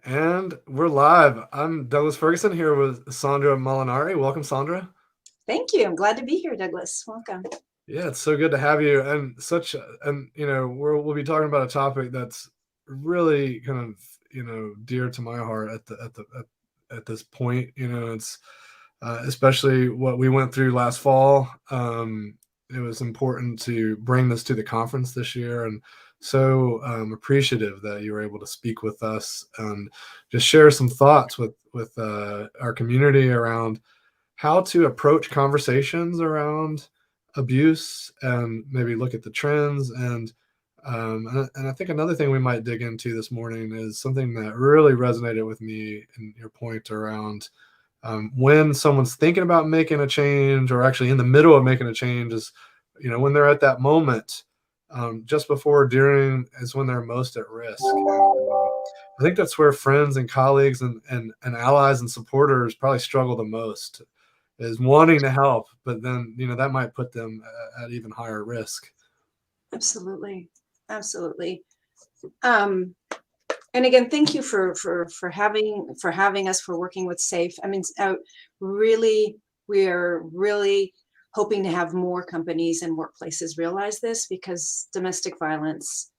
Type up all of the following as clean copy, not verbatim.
And we're live. I'm Douglas Ferguson here with Sandra Molinari. Welcome, Sandra. Thank you. I'm glad to be here, Douglas. Welcome. Yeah, it's so good to have you. And we'll be talking about a topic that's really kind of dear to my heart at this point. It's especially what we went through last fall. It was important to bring this to the conference this year, and so appreciative that you were able to speak with us and just share some thoughts with our community around how to approach conversations around abuse and maybe look at the trends and I think another thing we might dig into this morning is something that really resonated with me in your point around when someone's thinking about making a change or actually in the middle of making a change is, when they're at that moment, just before, during is when they're most at risk. And I think that's where friends and colleagues and allies and supporters probably struggle the most is wanting to help, but then, that might put them at even higher risk. Absolutely. Absolutely. Um, and again, thank you for having us, for working with SAFE. I mean, really, we are really hoping to have more companies and workplaces realize this, because domestic violence,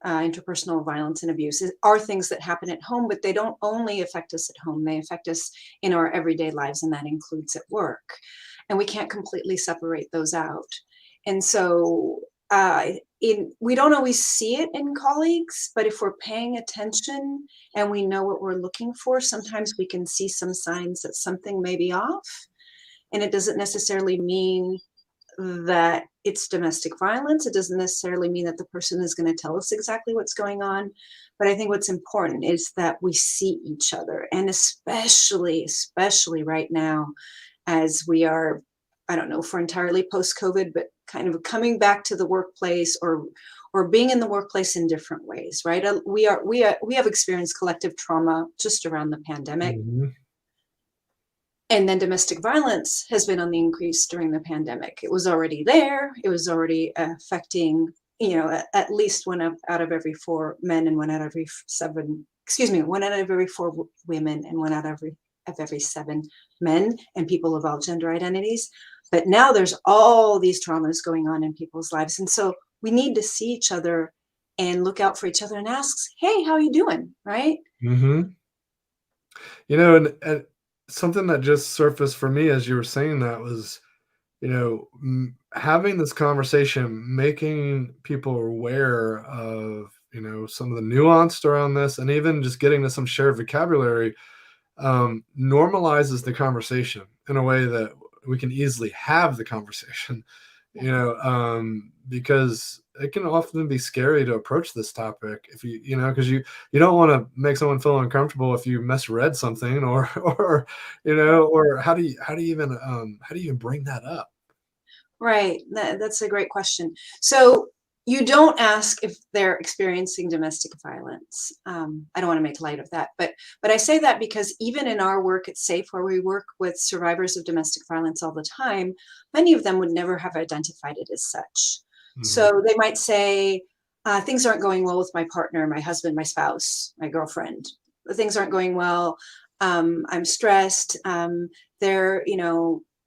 interpersonal violence and abuse are things that happen at home, but they don't only affect us at home. They affect us in our everyday lives, and that includes at work. And we can't completely separate those out. And so we don't always see it in colleagues, but if we're paying attention and we know what we're looking for, sometimes we can see some signs that something may be off. And it doesn't necessarily mean that it's domestic violence. It doesn't necessarily mean that the person is going to tell us exactly what's going on. But I think what's important is that we see each other. And especially right now, as we are, I don't know if we're entirely post-COVID, but kind of coming back to the workplace, or being in the workplace in different ways, right? We have experienced collective trauma just around the pandemic. Mm-hmm. And then domestic violence has been on the increase during the pandemic. It was already there. It was already affecting, at least one out of every four men and one out of every seven, one out of every four women and one out of every seven men and people of all gender identities. But now there's all these traumas going on in people's lives. And so we need to see each other and look out for each other and ask, hey, how are you doing? Right? Mm-hmm. And something that just surfaced for me as you were saying that was, having this conversation, making people aware of, some of the nuance around this, and even just getting to some shared vocabulary, normalizes the conversation in a way that we can easily have the conversation, because it can often be scary to approach this topic if because you don't want to make someone feel uncomfortable if you misread something or how do you even bring that up? Right. That's a great question. So you don't ask if they're experiencing domestic violence. I don't want to make light of that, but I say that because even in our work at SAFE, where we work with survivors of domestic violence all the time, many of them would never have identified it as such. Mhm. So they might say, things aren't going well with my partner, my husband, my spouse, my girlfriend. Things aren't going well. I'm stressed. They're,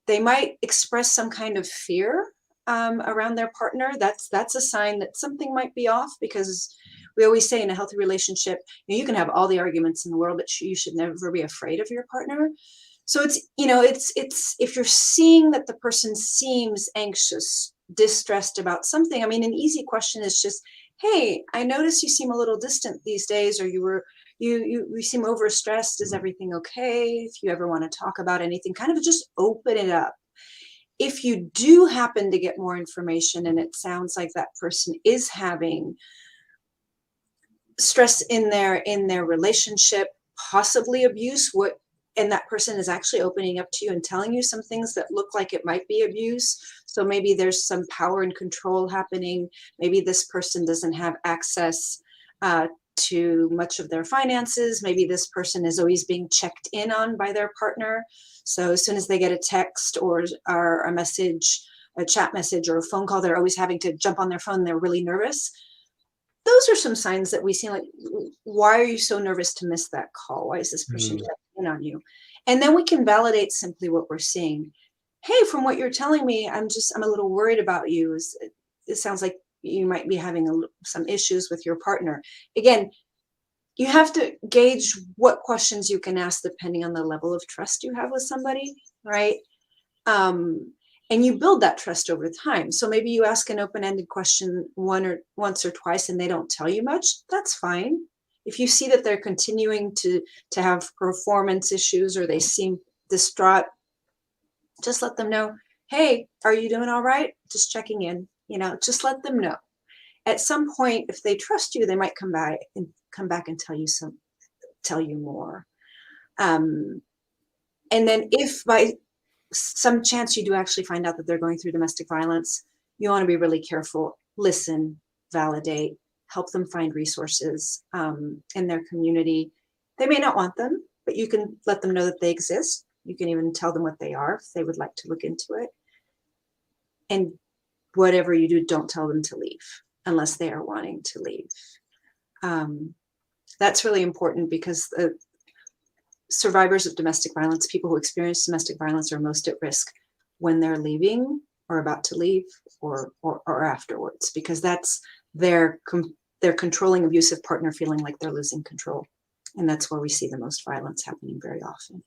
they might express some kind of fear around their partner. That's a sign that something might be off, because we always say in a healthy relationship, you can have all the arguments in the world, but you should never be afraid of your partner. So it's if you're seeing that the person seems anxious, distressed about something. I mean, an easy question is just, hey, I notice you seem a little distant these days, or you seem overstressed. Is everything okay? If you ever want to talk about anything, kind of just open it up. If you do happen to get more information and it sounds like that person is having stress in their relationship, possibly abuse, and that person is actually opening up to you and telling you some things that look like it might be abuse. So maybe there's some power and control happening. Maybe this person doesn't have access to much of their finances. Maybe this person is always being checked in on by their partner. So as soon as they get a text or a message, a chat message or a phone call, they're always having to jump on their phone. They're really nervous. those are some signs that we see, like, why are you so nervous to miss that call? Why is this person Mm, checking in on you? And then we can validate simply what we're seeing. Hey, from what you're telling me, I'm a little worried about you. It sounds like you might be having some issues with your partner. Again, you have to gauge what questions you can ask depending on the level of trust you have with somebody, right? Um, and you build that trust over time. So maybe you ask an open-ended question once or twice and they don't tell you much, that's fine. If you see that they're continuing to have performance issues or they seem distraught, just let them know, hey, are you doing all right? Just checking in, just let them know. At some point, if they trust you, they might come back and tell you more. Um, and then if by some chance you do actually find out that they're going through domestic violence, you want to be really careful, listen, validate, help them find resources in their community. They may not want them, but you can let them know that they exist. You can even tell them what they are if they would like to look into it. And whatever you do, don't tell them to leave unless they are wanting to leave. That's really important because survivors of domestic violence, people who experience domestic violence, are most at risk when they're leaving or about to leave or afterwards, because that's their controlling abusive partner feeling like they're losing control. And that's where we see the most violence happening very often.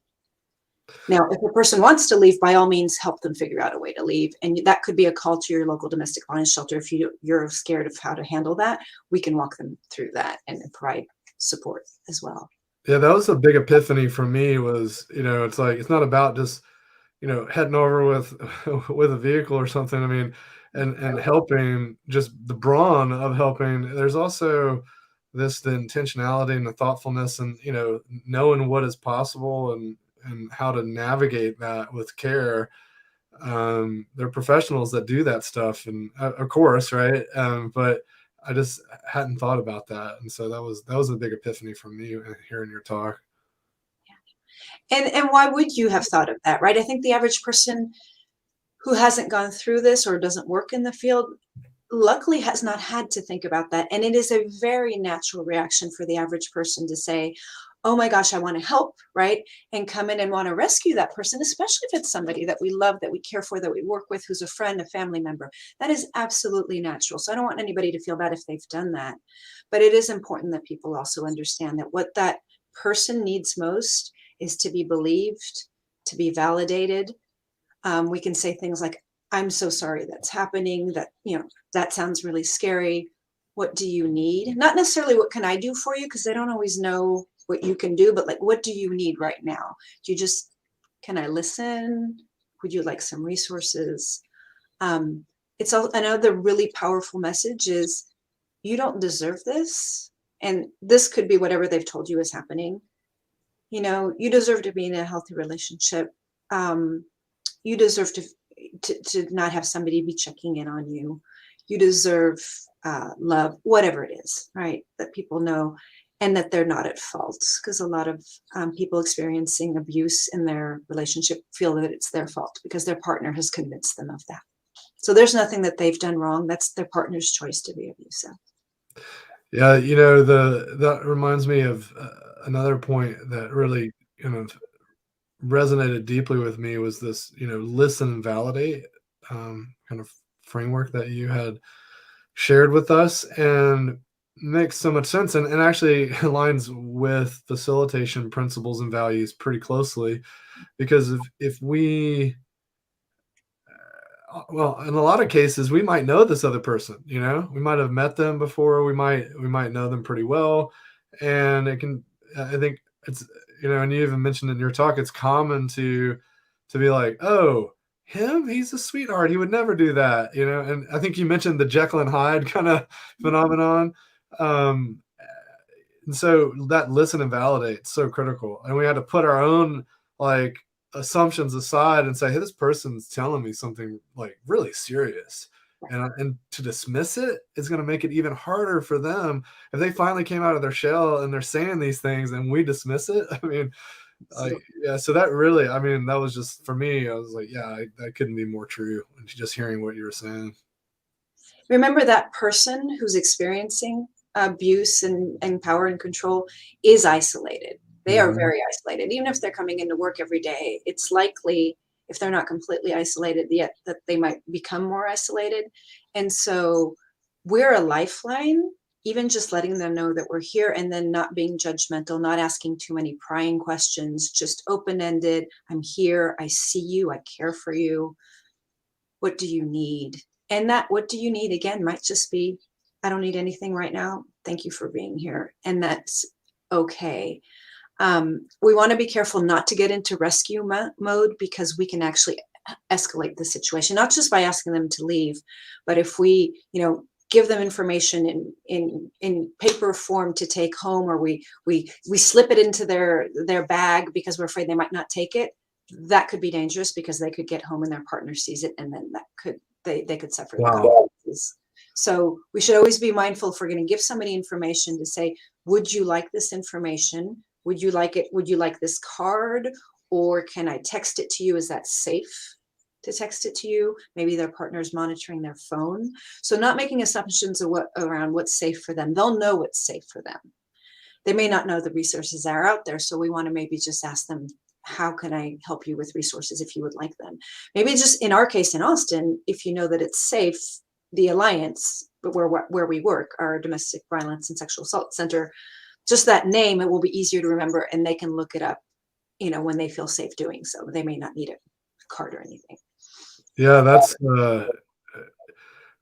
Now, if a person wants to leave, by all means, help them figure out a way to leave. And that could be a call to your local domestic violence shelter. If you're scared of how to handle that, we can walk them through that and provide support as well. yeah, that was a big epiphany for me was, it's like, it's not about just, heading over with with a vehicle or something. I mean, and helping, just the brawn of helping. There's also the intentionality and the thoughtfulness and, knowing what is possible and how to navigate that with care. They're professionals that do that stuff, and of course, right? But I just hadn't thought about that, and so that was a big epiphany for me hearing your talk. And why would you have thought of that, right? I think the average person who hasn't gone through this or doesn't work in the field luckily has not had to think about that. And it is a very natural reaction for the average person to say, oh my gosh, I want to help, right? And come in and want to rescue that person, especially if it's somebody that we love, that we care for, that we work with, who's a friend, a family member. That is absolutely natural. So I don't want anybody to feel bad if they've done that. But it is important that people also understand that what that person needs most is to be believed, to be validated. We can say things like, I'm so sorry that's happening, that sounds really scary. What do you need? Not necessarily what can I do for you, because they don't always know what you can do, but like, what do you need right now? Can I listen? Would you like some resources? It's another really powerful message is, you don't deserve this. And this could be whatever they've told you is happening. You deserve to be in a healthy relationship. You deserve to not have somebody be checking in on you. You deserve love, whatever it is, right? That people know, and that they're not at fault, because a lot of people experiencing abuse in their relationship feel that it's their fault because their partner has convinced them of that. So there's nothing that they've done wrong. That's their partner's choice to be abusive. Yeah, that reminds me of another point that really kind of resonated deeply with me was this, listen and validate kind of framework that you had shared with us, and makes so much sense, and actually aligns with facilitation principles and values pretty closely, because if we well, in a lot of cases we might know this other person, we might have met them before, we might know them pretty well, and it can, I think it's, and you even mentioned in your talk, it's common to be like, oh, him, he's a sweetheart, he would never do that, and I think you mentioned the Jekyll and Hyde kind of phenomenon. um and so that listen and validate is so critical, and we had to put our own, like, assumptions aside and say, hey, this person's telling me something like really serious, and to dismiss it is going to make it even harder for them if they finally came out of their shell and they're saying these things and we dismiss it. I mean, So yeah, so that really, I mean, that was just for me, I was like, yeah, that couldn't be more true, and just hearing what you were saying. remember that person who's experiencing abuse and power and control is isolated. They are Mhm. very isolated. Even if they're coming into work every day, it's likely, if they're not completely isolated yet, that they might become more isolated. And so we're a lifeline, even just letting them know that we're here, and then not being judgmental, not asking too many prying questions, just open-ended. I'm here. I see you. I care for you. What do you need? And that what do you need again might just be, I don't need anything right now. Thank you for being here. And that's okay. We want to be careful not to get into rescue mode, because we can actually escalate the situation, not just by asking them to leave, but if we, give them information in paper form to take home, or we slip it into their bag because we're afraid they might not take it, that could be dangerous, because they could get home and their partner sees it, and then that could they could suffer the Wow. consequences. So we should always be mindful, if we're going to give somebody information, to say, would you like this information? Would you like it? Would you like this card? Or can I text it to you? Is that safe to text it to you? Maybe their partner is monitoring their phone. So not making assumptions of around what's safe for them. They'll know what's safe for them. They may not know the resources that are out there. So we want to maybe just ask them, how can I help you with resources if you would like them? Maybe just in our case in Austin, if you know that it's safe, the Alliance, but where we work, our domestic violence and sexual assault center, just that name, it will be easier to remember, and they can look it up, when they feel safe doing so. They may not need a card or anything. Yeah, that's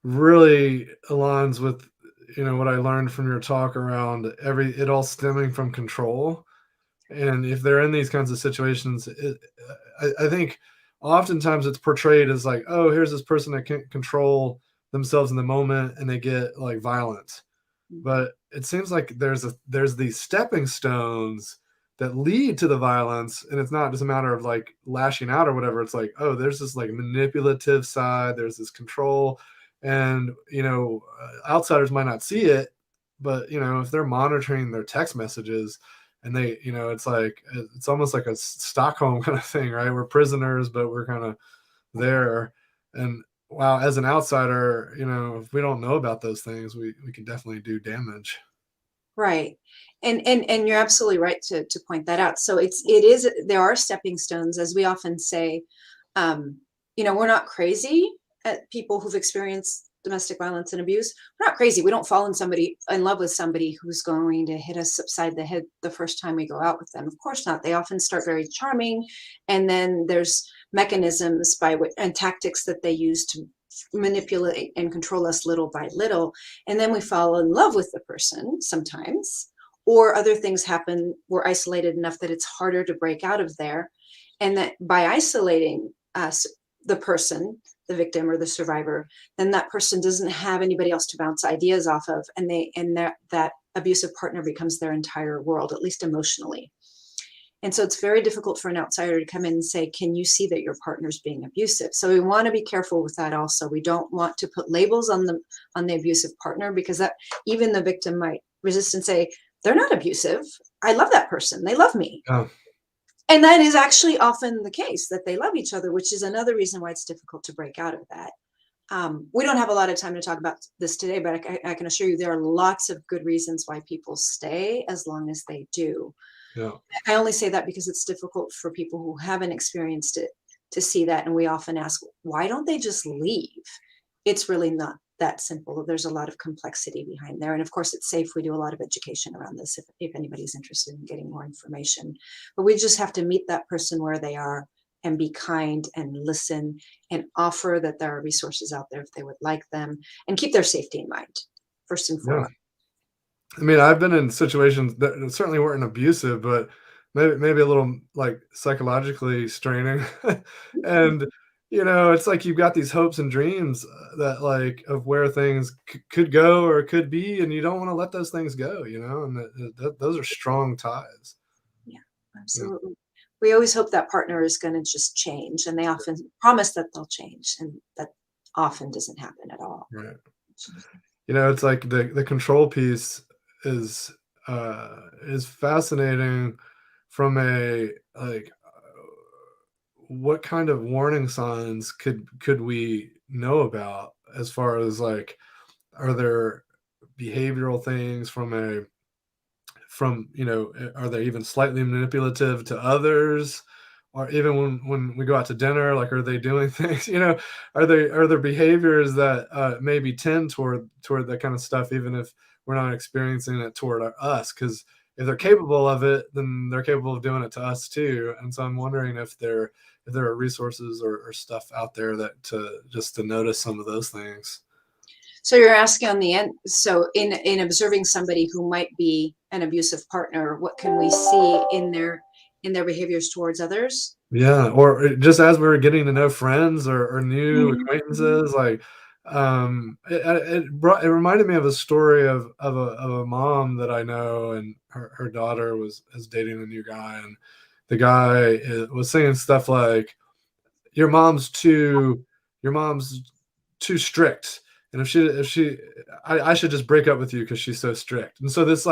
really aligns with what I learned from your talk around it all stemming from control. And if they're in these kinds of situations, I think oftentimes it's portrayed as like, oh, here's this person that can't control themselves in the moment, and they get like violent. But it seems like there's these stepping stones that lead to the violence, and it's not just a matter of like lashing out or whatever. It's like, oh, there's this like manipulative side, there's this control, and outsiders might not see it, but if they're monitoring their text messages, and they, it's like it's almost like a Stockholm kind of thing, right? We're prisoners, but we're kind of there. And wow, as an outsider, if we don't know about those things, we can definitely do damage. Right. And you're absolutely right to point that out. So it is there are stepping stones, as we often say. We're not crazy at people who've experienced domestic violence and abuse. We're not crazy. We don't fall in love with somebody who's going to hit us upside the head the first time we go out with them. Of course not. They often start very charming, and then there's mechanisms and tactics that they use to manipulate and control us little by little, and then we fall in love with the person sometimes, or other things happen. We're isolated enough that it's harder to break out of there, and that by isolating us, the person, the victim or the survivor, then that person doesn't have anybody else to bounce ideas off of, and that abusive partner becomes their entire world, at least emotionally. And so it's very difficult for an outsider to come in and say, can you see that your partner's being abusive? So we want to be careful with that also. We don't want to put labels on the abusive partner, because that even the victim might resist and say, they're not abusive. I love that person. They love me. Yeah. And that is actually often the case, that they love each other, which is another reason why it's difficult to break out of that. We don't have a lot of time to talk about this today, but I can assure you there are lots of good reasons why people stay as long as they do. Yeah. I only say that because it's difficult for people who haven't experienced it to see that. And we often ask, why don't they just leave? It's really not that simple. There's a lot of complexity behind there. And of course, it's safe. We do a lot of education around this if anybody's interested in getting more information. But we just have to meet that person where they are, and be kind and listen, and offer that there are resources out there if they would like them, and keep their safety in mind, first and Yeah. foremost. I mean, I've been in situations that certainly weren't abusive, but maybe a little like psychologically straining. And it's like you've got these hopes and dreams that like of where things could go or could be, and you don't want to let those things go, and those are strong ties. Yeah, Yeah. absolutely. We always hope that partner is going to just change, and they often promise that they'll change, and that often doesn't happen at all. Right. It's like the control piece is is fascinating from a like what kind of warning signs could we know about, as far as like, are there behavioral things, from are they even slightly manipulative to others, or even when we go out to dinner, like, are they doing things, are there behaviors that maybe tend toward that kind of stuff, even if we're not experiencing it toward us, because if they're capable of it, then they're capable of doing it to us too. And so I'm wondering if there are resources or stuff out there that to notice some of those things. So you're asking on the end, so in observing somebody who might be an abusive partner, what can we see in their behaviors towards others? Yeah, or just as we were getting to know friends or new Mhm, mhm. acquaintances, like, it reminded me of a story of a mom that I know, and her daughter is dating a new guy, and the guy was saying stuff like, your mom's too your mom's too strict, and if she I should just break up with you because she's so strict. And so this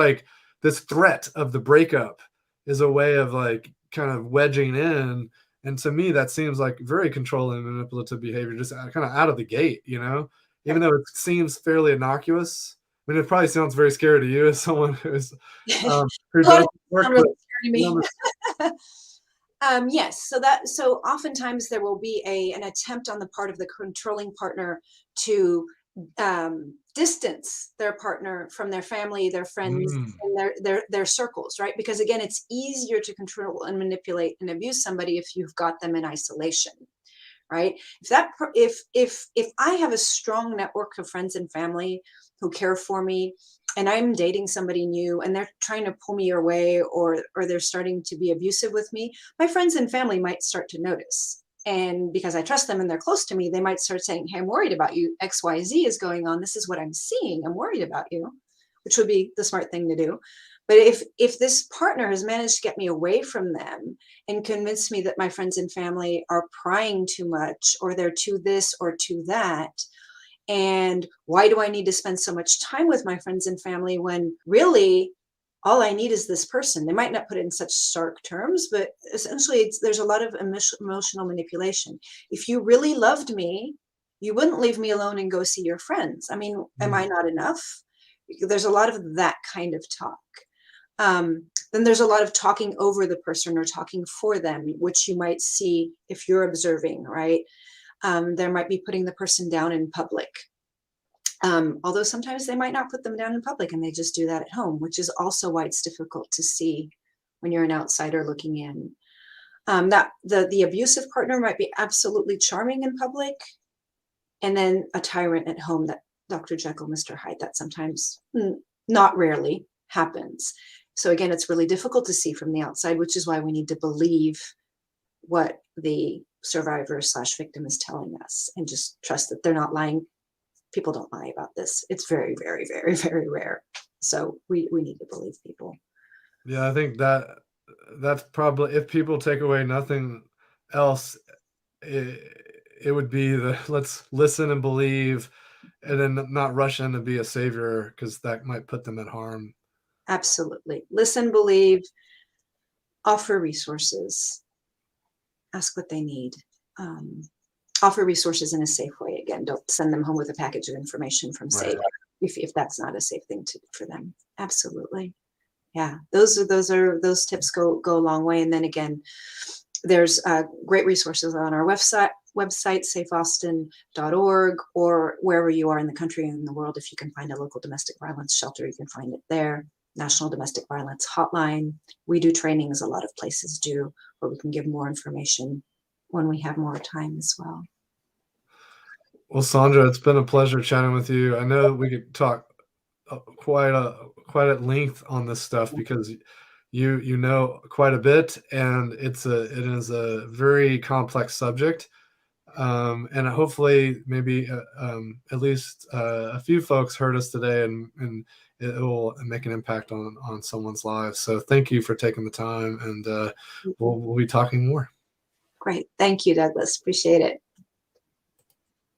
threat of the breakup is a way of, like, kind of wedging in. And to me that seems like very controlling and manipulative behavior, just kind of out of the gate, even Right. though it seems fairly innocuous. I mean, it probably sounds very scary to you as someone who Well, does it work, sound but really scary to me. Yes, so oftentimes there will be an attempt on the part of the controlling partner to distance their partner from their family, their friends, mm, and their circles, right? Because again, it's easier to control and manipulate and abuse somebody if you've got them in isolation, right? If I have a strong network of friends and family who care for me, and I'm dating somebody new and they're trying to pull me away, or they're starting to be abusive with me, my friends and family might start to notice. And because I trust them and they're close to me, they might start saying, hey, I'm worried about you. XYZ is going on. This is what I'm seeing. I'm worried about you, which would be the smart thing to do. But if this partner has managed to get me away from them and convince me that my friends and family are prying too much, or they're too this or too that, and why do I need to spend so much time with my friends and family when really all I need is this person? They might not put it in such stark terms, but essentially there's a lot of emotional manipulation. If you really loved me, you wouldn't leave me alone and go see your friends. I mean, am I mm. not enough? There's a lot of that kind of talk. Then there's a lot of talking over the person or talking for them, which you might see if you're observing, right? There might be putting the person down in public. Although sometimes they might not put them down in public and they just do that at home, which is also why it's difficult to see when you're an outsider looking in. That the abusive partner might be absolutely charming in public, and then a tyrant at home, that Dr. Jekyll, Mr. Hyde, that sometimes, not rarely, happens. So again, it's really difficult to see from the outside, which is why we need to believe what the survivor slash victim is telling us and just trust that they're not lying. People don't lie about this. It's very, very, very, very rare. So we need to believe people. Yeah, I think that's probably, if people take away nothing else, it would be the let's listen and believe, and then not rush in to be a savior, because that might put them at harm. Absolutely. Listen, believe, offer resources, ask what they need. Um, Offer resources in a safe way. Again, don't send them home with a package of information from Safe Right. if that's not a safe thing for them. Absolutely. Yeah, those tips go a long way. And then again, there's great resources on our website safeaustin.org, or wherever you are in the country and in the world. If you can find a local domestic violence shelter, you can find it there. National Domestic Violence Hotline. We do trainings, a lot of places do, where we can give more information when we have more time as well. Well, Sandra, it's been a pleasure chatting with you. I know we could talk quite at length on this stuff, because you know quite a bit, and it is a very complex subject. And hopefully maybe at least a few folks heard us today, and it will make an impact on someone's lives. So thank you for taking the time, and we'll be talking more. Great. Thank you, Douglas. Appreciate it.